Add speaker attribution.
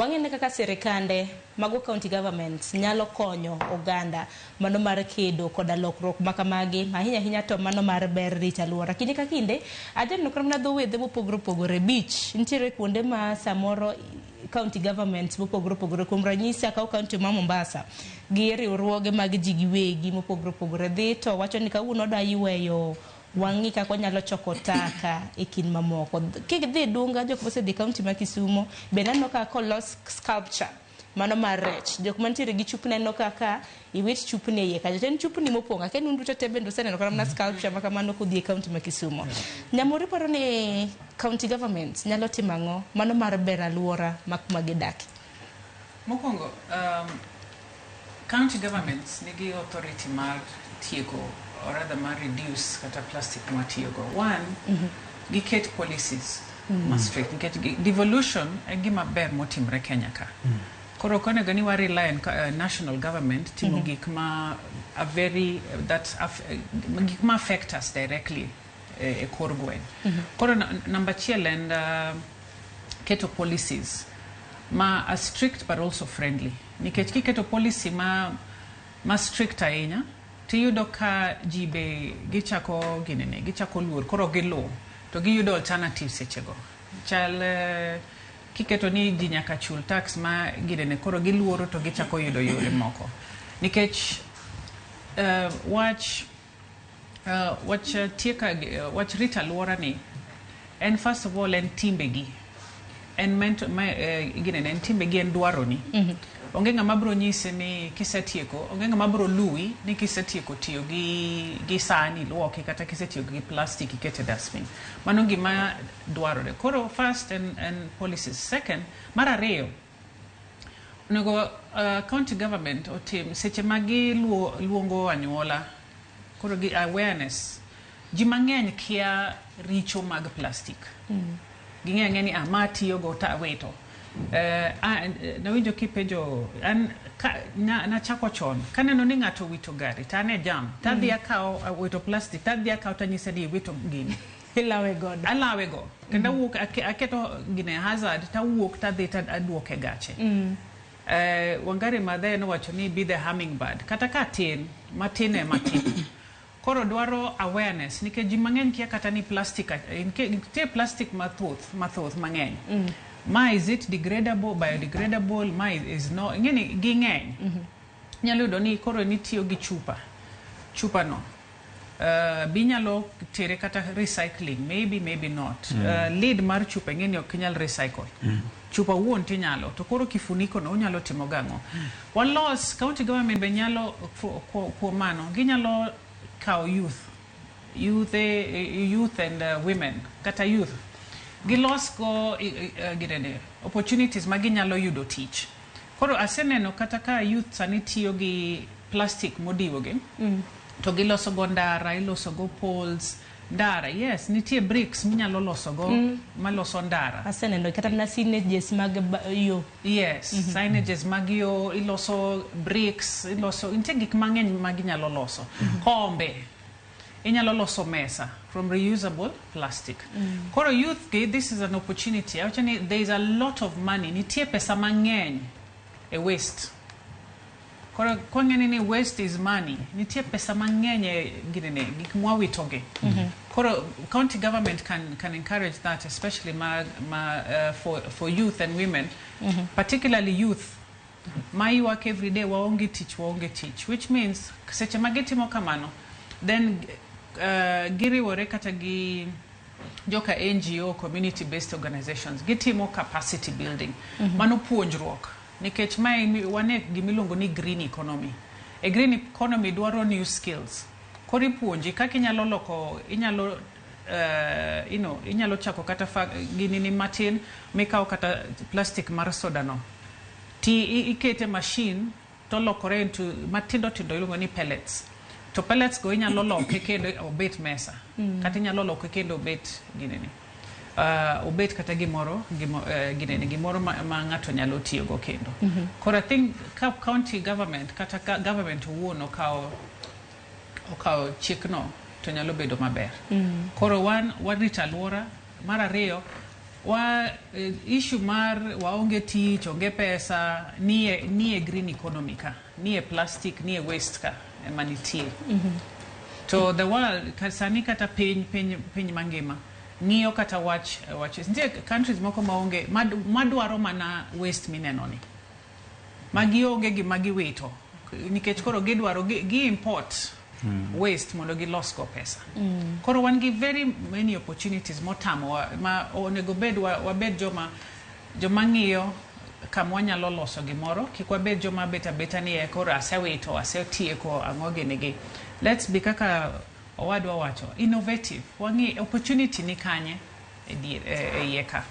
Speaker 1: wang'ene kaka sirikande mago county governments nyalo konyo oganda mano mar kedo koda lokruok makamagi ahinya ahinya to mano mar ber rito alwora. Kinde ka kinde ajaneno kramna dho wedhe mopogore opogore beach nitiere kuonde ma samoro county governments mopogore opogore kuom ranyisi akaw county ma Mombasa gi riwruoge mag ji giwegi mopogore opogore dhi to wacho ni kawuono da yweyo wangi kako nyalo choko taka e kin mamoko kidhi dunga jok mosedhi county ma Kisumo be neno ka kolos sculpture mano mar rech jok mantiere gi chupni neno kaka iwit chupni iye kaja ten chupni moponga ken undu to tebe ndo seneno kama sculpture maka mano kodhi e county ma Kisumo. Nyamori paro ni county governments nyalo timango mano mar ber alwora makuma gidaki.
Speaker 2: Mokongo county governments nigi authority mar tieko or rather ma reduce kata plastic matiyogo. One, giket policies must strict. Devolution en gima ber motimre Kenya ka. Koro kone gani wa rely on national government timo gik ma a very gik ma affect us directly e kor gweng. Koro number chiel and keto policies ma are strict but also friendly. Nikech kiketo policy ma strict ahinya tiyudo ka jibe gichako ginene gichako luor koro gilu to giyudo alternatives sechego chal kiketo ni ji nyaka chul tax ma ginene koro giluoro to gichako yudo yore moko nikech watch rita alwora ni and first of all en timbegi en ginene en timbegi en dwaro ni onge ngama bro nyise ni kisetieko onge ngama bro lui ni kisetieko tiyo gi sani luoki kata kisetieko gi plastic ikete dustbin mano gima dwarore. Koro first and policies. Second, mara ariyo onego county government otim seche magi luongo anyuola koro gi awareness ji mang'eny kia richo mag plastic ging'e ni ama tiyo go ta weto nawinjo kipenjo na chako chon kaneno ni ng'ato wito gari tane jam tadhi akaw wito plastic tadhi akaw tanyise ni wito gini alawe go kenda wuok aketo gine hazard tawuok tadhi tadwoke gache Wangari Maathai nowacho ni be the hummingbird kata ka tin matine matin koro dwaro awareness nikech ji mang'eny kia kata ni plastic te plastic mathoth mang'eny ma is it degradable, biodegradable, ma is no ngeni ging'eny nyalo yudo ni koro nitiyo gi chupa no binyalo tere kata recycling maybe not lid mar chupa ngeni ok nyal recycle chupa wuon tinyalo to koro kifuniko no unyalo timo gang'o walos county government be nyalo kuom mano ginyalo kawo youth and women kata youth gilos go gidene opportunities maginyalo yudo tich. Koro aseneno kata ka youth sani tiyo gi plastic modiwoge to giloso go ndara, iloso go poles ndara. Yes, nitie bricks minyalo loso go maloso ndara.
Speaker 1: Aseneno kata na signages mag yo.
Speaker 2: Yes, signages mag yo, iloso bricks, iloso inte gik mang'eny maginyalo loso. Kombe inyalo loso mesa from reusable plastic. Koro youth this is an opportunity. Actually, there is a lot of money. Nitie pesa mang'eny e waste. Koro kwang'eni ni waste is money. Nitie pesa mang'eny e ginene gik mwawitoge. Koro county government can encourage that, especially for youth and women, particularly youth. My work every day waonge teach, which means seche magitimo kamano then giriwore kata gi joka NGO, community based organizations, gitimo capacity building mano puonjruok nikech mai wane gimilongo ni green economy. A green economy dwaro new skills. Kori puonji kaka inyalo loko inyalo chako kata gini ni matin mikao kata plastic mar soda no ti ikete machine to lokore into matindo ilongo ni pellets. To pellets go inyalo loke kendo obet mesa kata inyalo loke kendo obet ginene obet kata gimoro ma ng'ato nyalo tiyo go kendo. Koro I think county government kata government wuon okawo chikno to nyalo bedo maber. Koro one rita alwora, mar ariyo issue mar waonge tich, onge pesa, nie green economy ka, nie plastic, nie waste ka emanitie. To the world, sani kata piny mangima, ng'iyo kata wach. Nitie countries moko maonge, madwaro mana waste minenoni. Magionge gi magiwito. Nikech koro gidwaro gi import waste mondo gilos go pesa. Koro wan gi very many opportunities motamo ma onego bed wabed joma ng'iyo kama wanyalo loso gimoro. Kik wabed joma beta ni koro asewito, asetieko ang'oge negi. Let's be kaka owadwa wacho, innovative. Wangi opportunity ni kanye e iye ka.